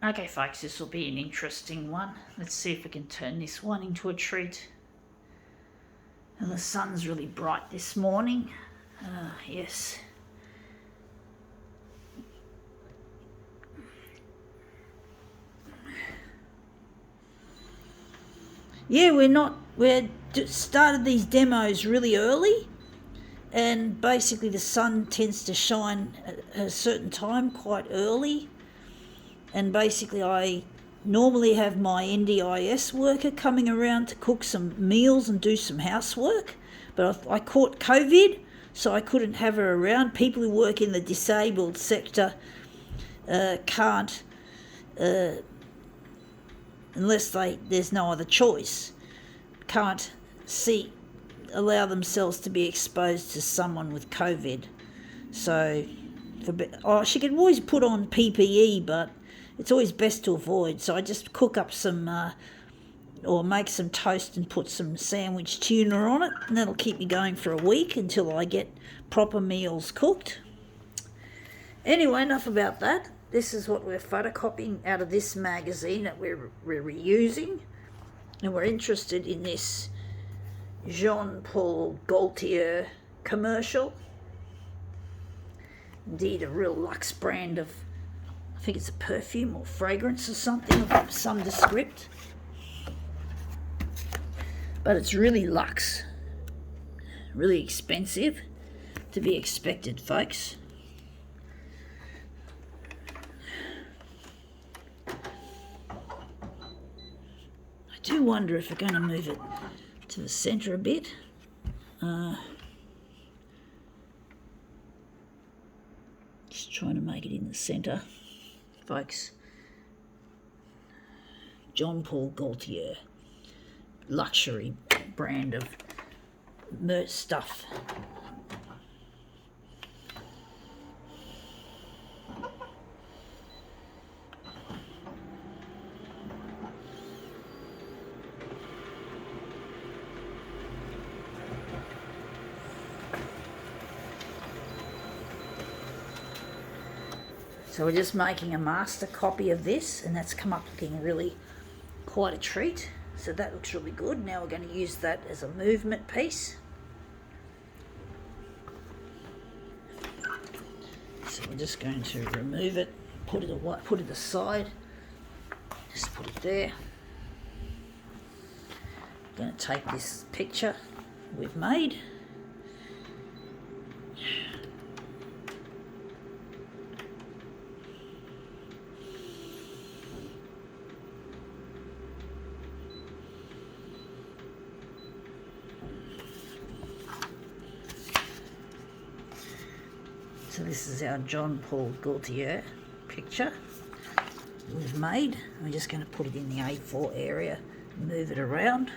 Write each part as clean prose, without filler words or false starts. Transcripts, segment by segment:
Okay, folks, this will be an interesting one. Let's see if we can turn this one into a treat. And the sun's really bright this morning. Yes. Yeah, we started these demos really early, and basically the sun tends to shine at a certain time quite early, and basically I normally have my NDIS worker coming around to cook some meals and do some housework, but I caught COVID, so I couldn't have her around. People who work in the disabled sector can't, unless there's no other choice, can't allow themselves to be exposed to someone with COVID. So, she can always put on PPE, but it's always best to avoid. So I just cook up some, or make some toast and put some sandwich tuna on it, and that'll keep me going for a week until I get proper meals cooked. Anyway, enough about that. This is what we're photocopying out of this magazine that we're reusing, and we're interested in this Jean-Paul Gaultier commercial. Indeed, a real luxe brand of, I think it's a perfume or fragrance or something of some descript. But it's really luxe, really expensive, to be expected, folks. I do wonder if we're going to move it to the centre a bit. Just trying to make it in the centre, folks. Jean-Paul Gaultier, luxury brand of stuff. So we're just making a master copy of this, and that's come up looking really quite a treat. So that looks really good. Now we're going to use that as a movement piece. So we're just going to remove it, put it aside. Just put it there. I'm going to take this picture we've made. So this is our Jean-Paul Gaultier picture we've made. We're just going to put it in the A4 area, move it around.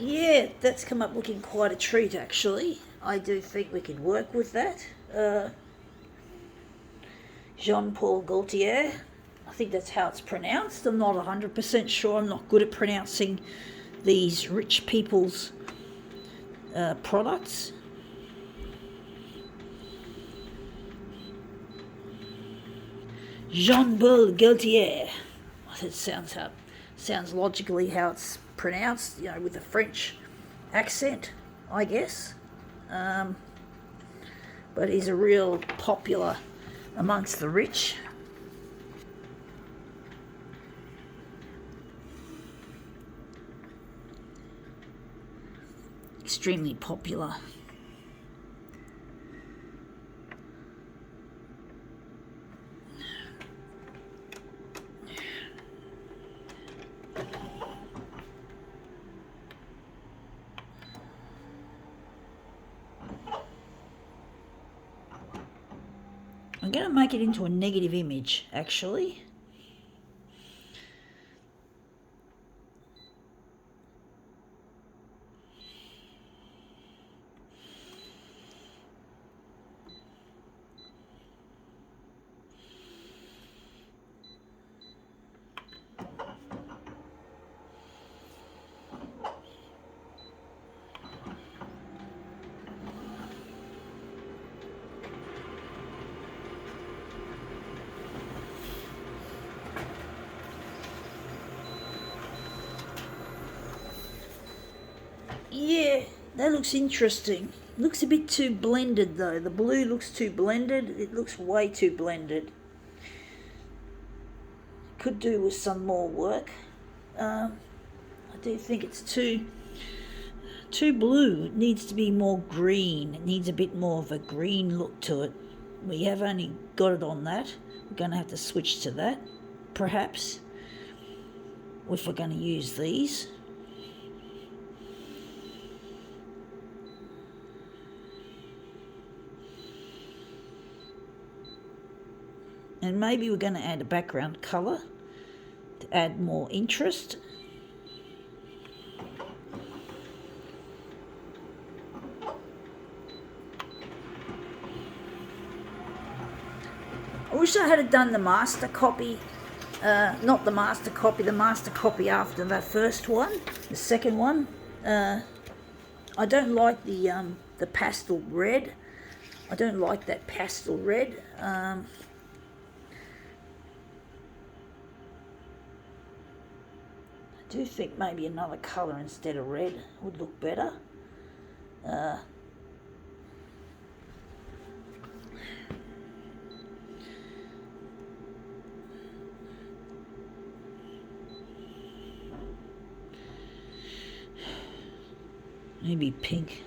Yeah, that's come up looking quite a treat, actually. I do think we could work with that. Jean-Paul Gaultier, I think that's how it's pronounced. I'm not 100% sure. I'm not good at pronouncing these rich people's products. Jean-Paul Gaultier. That sounds logically how it's pronounced, with a French accent, I guess. But he's a real popular amongst the rich. Extremely popular. I'm going to make it into a negative image, actually. That looks interesting. Looks a bit too blended though. The blue looks too blended. It looks way too blended. Could do with some more work. I do think it's too blue. It needs to be more green. It needs a bit more of a green look to it. We have only got it on that. We're going to have to switch to that, perhaps, if we're going to use these. And maybe we're going to add a background colour to add more interest. I wish I had done the master copy, not the master copy, the master copy after that first one, the second one. I don't like the pastel red. I don't like that pastel red. I do think maybe another colour instead of red would look better. Maybe pink.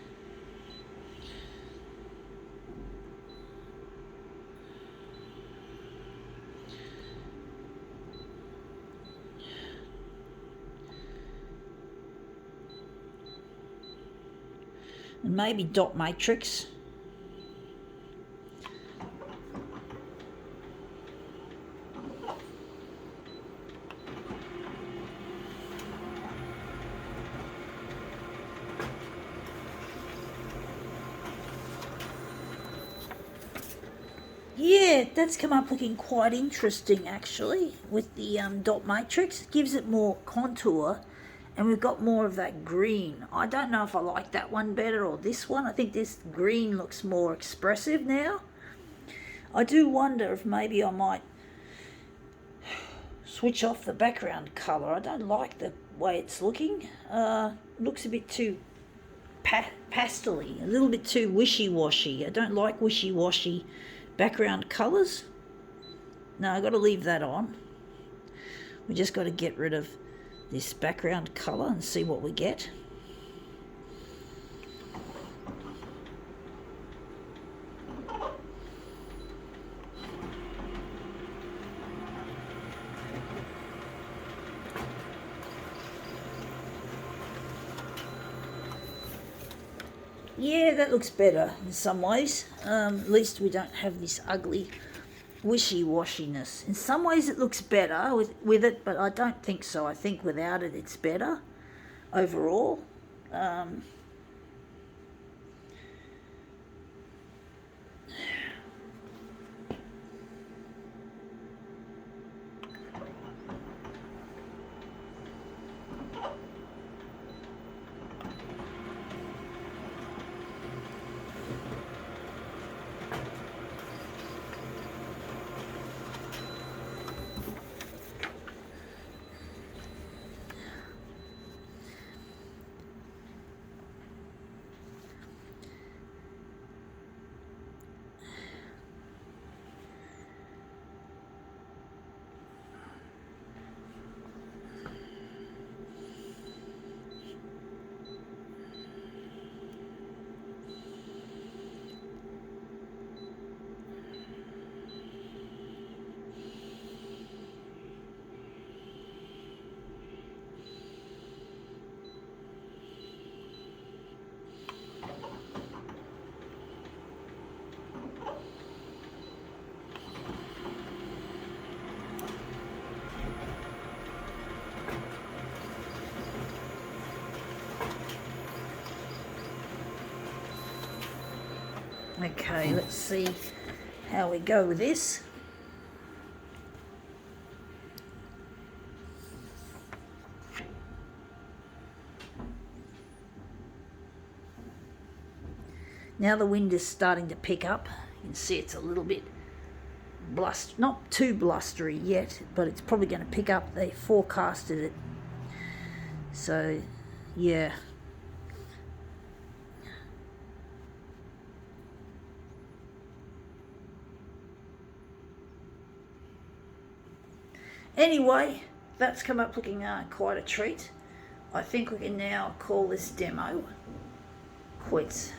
And maybe dot matrix. Yeah, that's come up looking quite interesting actually with the dot matrix. It gives it more contour and we've got more of that green. I don't know if I like that one better or this one. I think this green looks more expressive now. I do wonder if maybe I might switch off the background colour. I don't like the way it's looking. Looks a bit too pastel-y, a little bit too wishy-washy. I don't like wishy-washy background colours. No, I've got to leave that on. We just got to get rid of this background colour and see what we get. Yeah, that looks better in some ways. At least we don't have this ugly wishy-washiness. In some ways it looks better with it, but I don't think so. I think without it it's better overall. Okay, let's see how we go with this. Now the wind is starting to pick up. You can see it's a little bit not too blustery yet, but it's probably going to pick up. They forecasted it. So, yeah. Anyway, that's come up looking quite a treat. I think we can now call this demo quits.